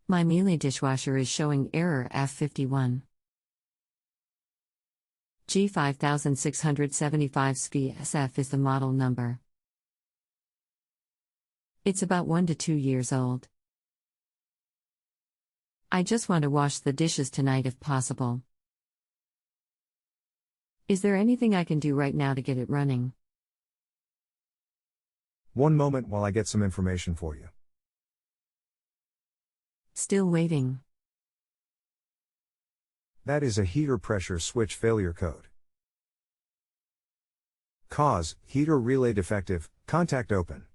My Miele dishwasher is showing error F51. G5675 SCVi SF is the model number. It's about 1 to 2 years old. I just want to wash the dishes tonight if possible. Is there anything I can do right now to get it running? One moment while I get some information for you. Still waiting. That is a heater pressure switch failure code. Cause, heater relay defective, contact open.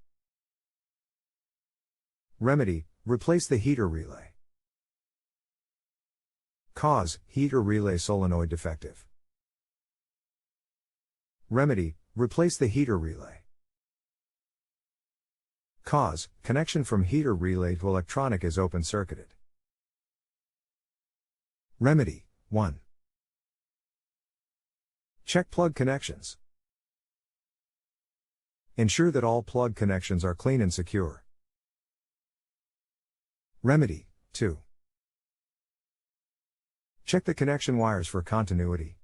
Remedy, replace the heater relay. Cause, heater relay solenoid defective. Remedy, replace the heater relay. Cause, connection from heater relay to electronic is open circuited. Remedy, 1. Check plug connections. Ensure that all plug connections are clean and secure. Remedy, 2. Check the connection wires for continuity.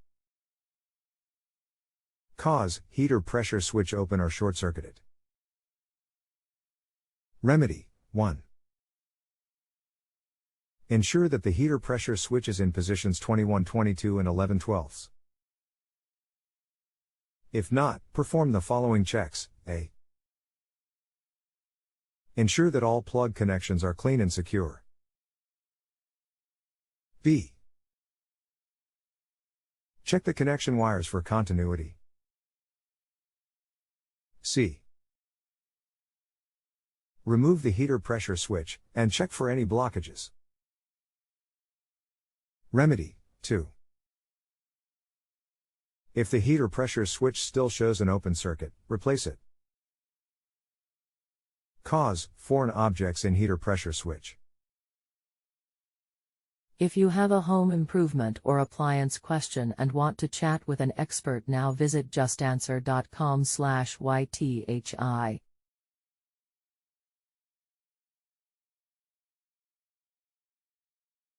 Cause, heater pressure switch open or short-circuited. Remedy, 1. Ensure that the heater pressure switch is in positions 21-22 and 11/12. If not, perform the following checks. A. Ensure that all plug connections are clean and secure. B. Check the connection wires for continuity. C. Remove the heater pressure switch, and check for any blockages. Remedy, 2. If the heater pressure switch still shows an open circuit, replace it. Cause, foreign objects in heater pressure switch. If you have a home improvement or appliance question and want to chat with an expert now, visit justanswer.com/ythi.